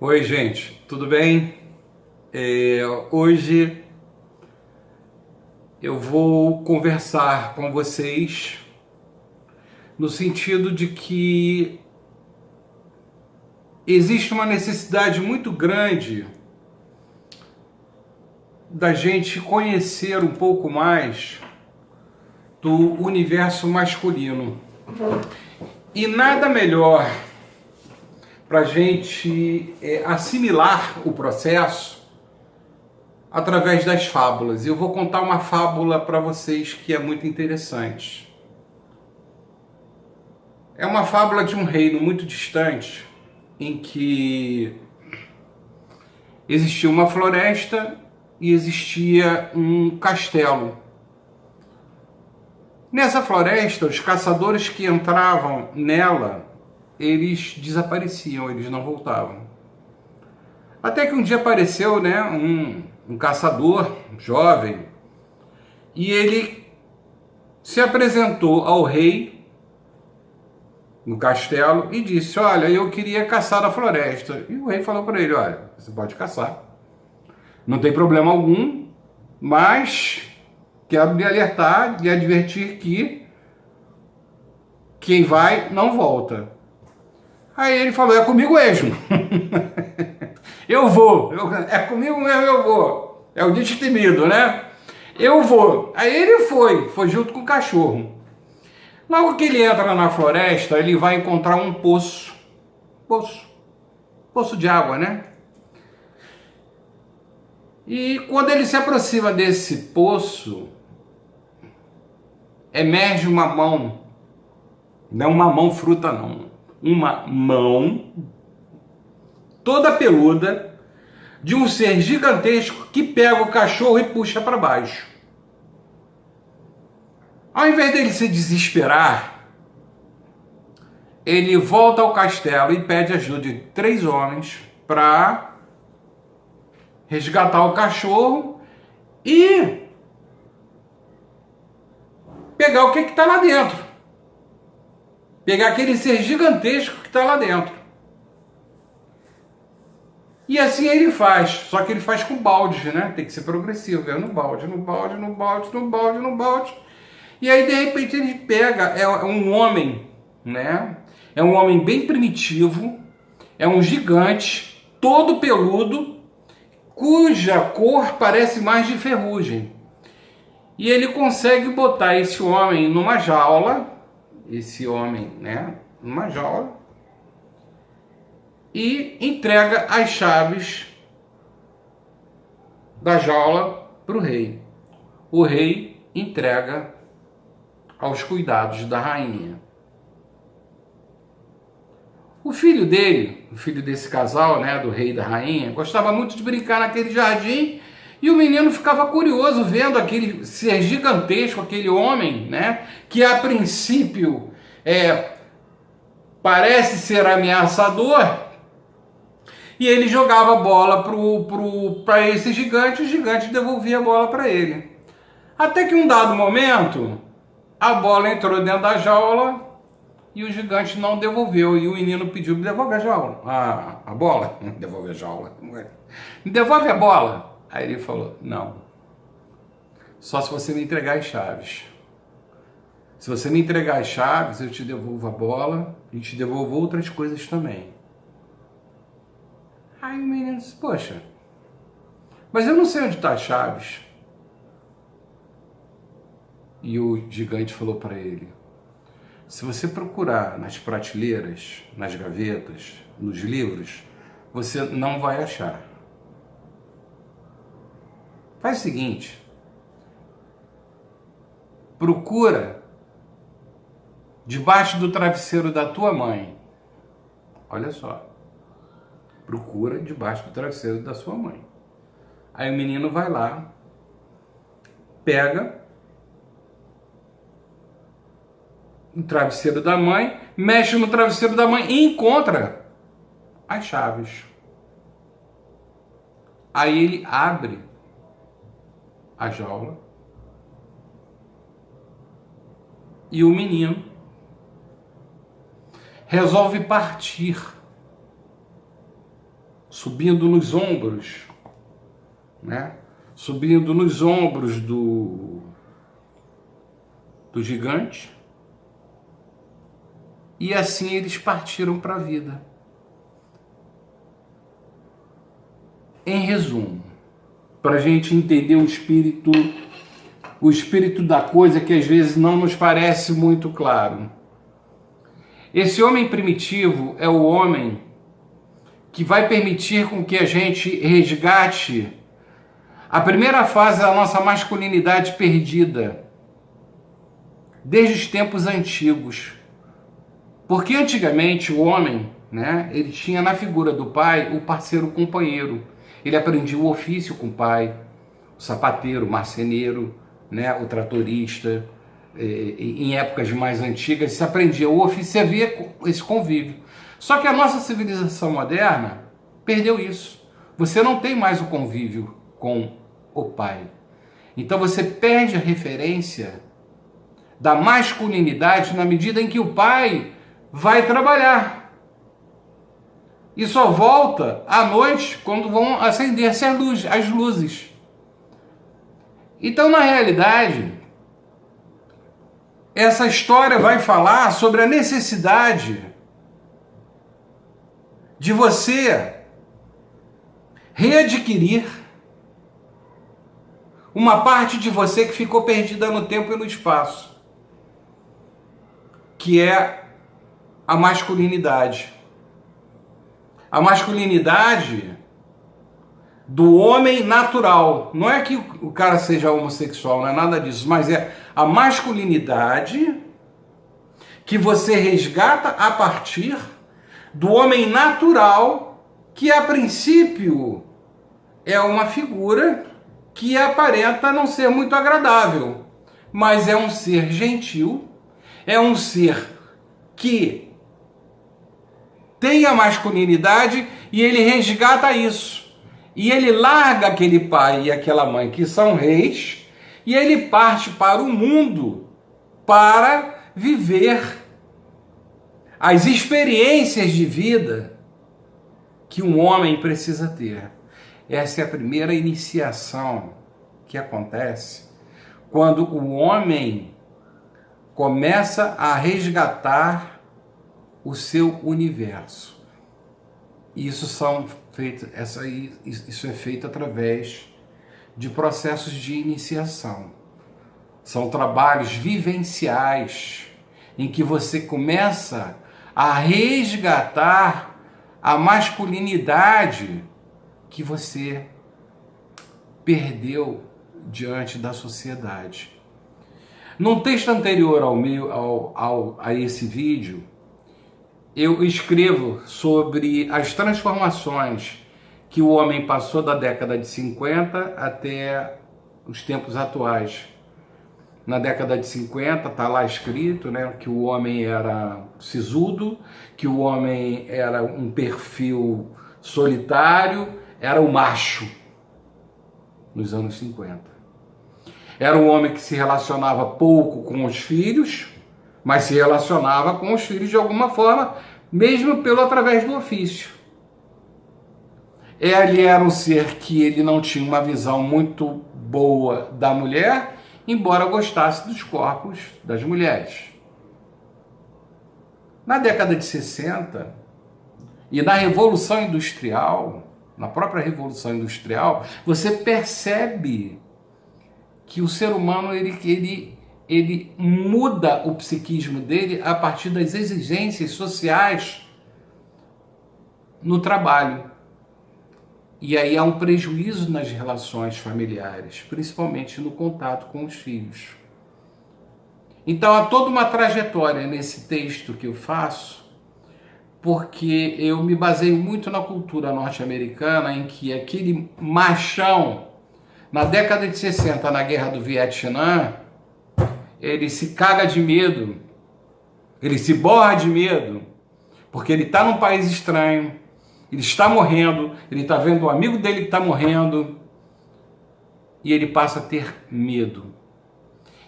Oi, gente, tudo bem? Hoje eu vou conversar com vocês no sentido de que existe uma necessidade muito grande da gente conhecer um pouco mais do universo masculino. E nada melhor para a gente assimilar o processo através das fábulas. Eu vou contar uma fábula para vocês que é muito interessante. É uma fábula de um reino muito distante, em que existia uma floresta e existia um castelo. Nessa floresta, os caçadores que entravam nela, eles desapareciam, eles não voltavam. Até que um dia apareceu, um caçador jovem, e ele se apresentou ao rei no castelo e disse: olha, eu queria caçar na floresta. E o rei falou para ele: olha, você pode caçar, não tem problema algum, mas quero lhe alertar, lhe advertir que quem vai não volta. Aí ele falou: é comigo mesmo. Eu vou, é comigo mesmo, eu vou. É o destemido, né? Eu vou. Aí ele foi junto com o cachorro. Logo que ele entra na floresta, ele vai encontrar um poço de água, né? E quando ele se aproxima desse poço, emerge uma mão, não uma mão fruta não, uma mão toda peluda de um ser gigantesco que pega o cachorro e puxa para baixo. Ao invés dele se desesperar, ele volta ao castelo e pede ajuda de 3 homens para resgatar o cachorro e pegar o que está lá dentro. Pegar aquele ser gigantesco que está lá dentro. E assim ele faz, só que ele faz com baldes, né? Tem que ser progressivo, no balde. E aí, de repente, ele pega, é um homem, né? É um homem bem primitivo, é um gigante, todo peludo, cuja cor parece mais de ferrugem. E ele consegue botar esse homem numa jaula, numa jaula, e entrega as chaves da jaula para o rei. O rei entrega aos cuidados da rainha. O filho dele, o filho desse casal, né, do rei e da rainha, gostava muito de brincar naquele jardim, e o menino ficava curioso vendo aquele ser gigantesco, aquele homem, né, que a princípio parece ser ameaçador, e ele jogava a bola para esse gigante, o gigante devolvia a bola para ele. Até que um dado momento, a bola entrou dentro da jaula e o gigante não devolveu. E o menino pediu: devolve a jaula, a bola. Devolve a jaula. Devolve a bola. Aí ele falou: não, só se você me entregar as chaves. Se você me entregar as chaves, eu te devolvo a bola e te devolvo outras coisas também. Aí o menino disse: poxa, mas eu não sei onde está as chaves. E o gigante falou para ele: se você procurar nas prateleiras, nas gavetas, nos livros, você não vai achar. Faz o seguinte, procura debaixo do travesseiro da tua mãe. Olha só. Procura debaixo do travesseiro da sua mãe. Aí o menino vai lá, pega o travesseiro da mãe, mexe no travesseiro da mãe e encontra as chaves. Aí ele abre a jaula e o menino resolve partir subindo nos ombros, né? Subindo nos ombros do gigante, e assim eles partiram para a vida. Em resumo, para a gente entender o espírito da coisa que às vezes não nos parece muito claro. Esse homem primitivo é o homem que vai permitir com que a gente resgate a primeira fase da nossa masculinidade perdida, desde os tempos antigos. Porque antigamente o homem, né, ele tinha na figura do pai o parceiro companheiro. Ele aprendia o ofício com o pai, o sapateiro, o marceneiro, né, o tratorista. Em épocas mais antigas se aprendia o ofício, se havia esse convívio. Só que a nossa civilização moderna perdeu isso. Você não tem mais o convívio com o pai. Então você perde a referência da masculinidade na medida em que o pai vai trabalhar. E só volta à noite quando vão acender-se as luzes. Então, na realidade, essa história vai falar sobre a necessidade de você readquirir uma parte de você que ficou perdida no tempo e no espaço, que é a masculinidade. A masculinidade do homem natural. Não é que o cara seja homossexual, não é nada disso, mas é a masculinidade que você resgata a partir do homem natural, que a princípio é uma figura que aparenta não ser muito agradável, mas é um ser gentil, é um ser que tem a masculinidade e ele resgata isso. E ele larga aquele pai e aquela mãe que são reis e ele parte para o mundo para viver as experiências de vida que um homem precisa ter. Essa é a primeira iniciação que acontece quando o homem começa a resgatar o seu universo. Isso é feito através de processos de iniciação. São trabalhos vivenciais em que você começa a resgatar a masculinidade que você perdeu diante da sociedade. Num texto anterior a esse vídeo, eu escrevo sobre as transformações que o homem passou da década de 50 até os tempos atuais. Na década de 50 está lá escrito, né, que o homem era sisudo, que o homem era um perfil solitário, era o macho nos anos 50. Era um homem que se relacionava pouco com os filhos, mas se relacionava com os filhos de alguma forma, mesmo através do ofício. Ele era um ser que ele não tinha uma visão muito boa da mulher, embora gostasse dos corpos das mulheres. Na década de 60 e na Revolução Industrial, na própria Revolução Industrial, você percebe que o ser humano ele muda o psiquismo dele a partir das exigências sociais no trabalho. E aí há um prejuízo nas relações familiares, principalmente no contato com os filhos. Então há toda uma trajetória nesse texto que eu faço, porque eu me baseio muito na cultura norte-americana, em que aquele machão, na década de 60, na Guerra do Vietnã, ele se caga de medo, ele se borra de medo, porque ele está num país estranho, ele está morrendo, ele está vendo o amigo dele que está morrendo, e ele passa a ter medo.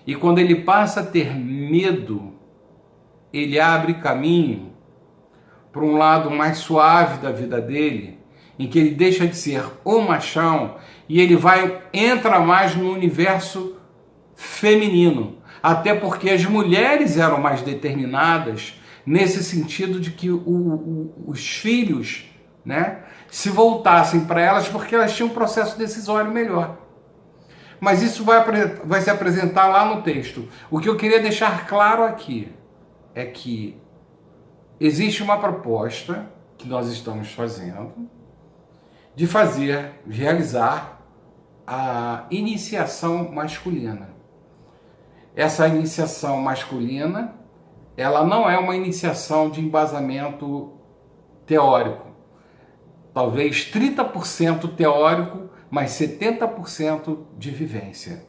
E quando ele passa a ter medo, ele abre caminho para um lado mais suave da vida dele, em que ele deixa de ser o machão e ele entra mais no universo feminino. Até porque as mulheres eram mais determinadas nesse sentido de que os filhos, né, se voltassem para elas porque elas tinham um processo decisório melhor. Mas isso vai se apresentar lá no texto. O que eu queria deixar claro aqui é que existe uma proposta que nós estamos fazendo de realizar a iniciação masculina. Essa iniciação masculina, ela não é uma iniciação de embasamento teórico. Talvez 30% teórico, mas 70% de vivência.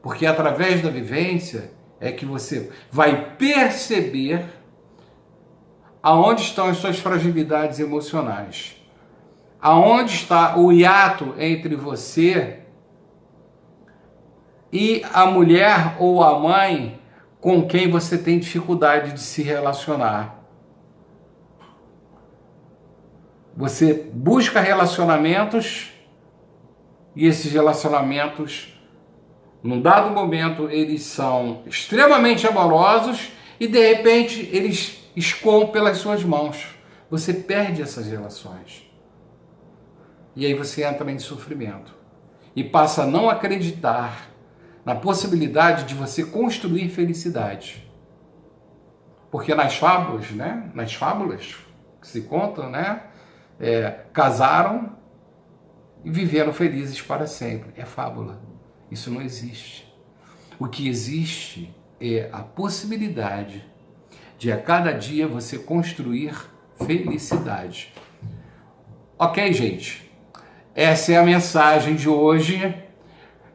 Porque através da vivência é que você vai perceber aonde estão as suas fragilidades emocionais. Aonde está o hiato entre você e a mulher ou a mãe com quem você tem dificuldade de se relacionar. Você busca relacionamentos e esses relacionamentos, num dado momento, eles são extremamente amorosos e de repente eles escoam pelas suas mãos. Você perde essas relações. E aí você entra em sofrimento e passa a não acreditar na possibilidade de você construir felicidade. Porque nas fábulas, né? Nas fábulas que se contam, né? Casaram e viveram felizes para sempre. É fábula. Isso não existe. O que existe é a possibilidade de a cada dia você construir felicidade. Ok, gente? Essa é a mensagem de hoje.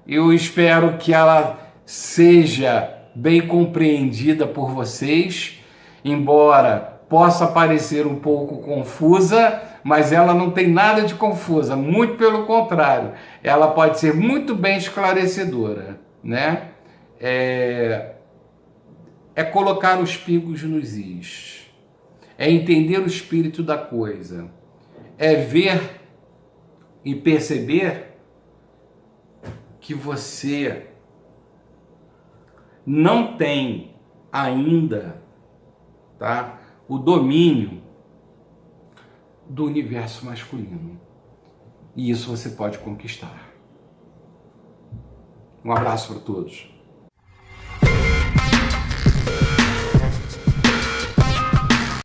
Eu espero que ela seja bem compreendida por vocês, embora possa parecer um pouco confusa, mas ela não tem nada de confusa, muito pelo contrário, ela pode ser muito bem esclarecedora, né? É colocar os pingos nos is, é entender o espírito da coisa, é ver e perceber que você não tem ainda, tá, o domínio do universo masculino. E isso você pode conquistar. Um abraço para todos.